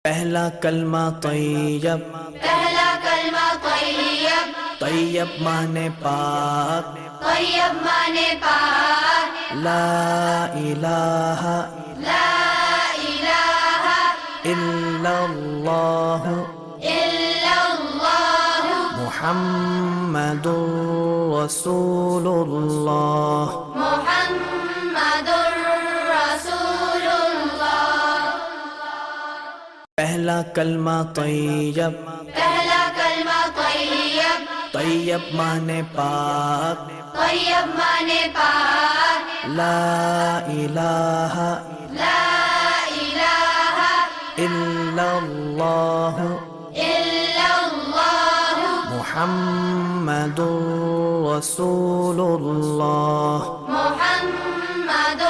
پہلا کلمہ طیب، پہلا کلمہ طیب، طیب مانے پاک، طیب مانے پاک، لا الہ لا الہ الا اللہ الا اللہ محمد رسول اللہ۔ محمد رسول اللہ۔ پہلا کلمہ طیب، پہلا کلمہ طیب، طیب مانے پاک، طیب مانے پاک، لا الہ لا الہ الا اللہ الا اللہ محمد رسول اللہ۔ محمد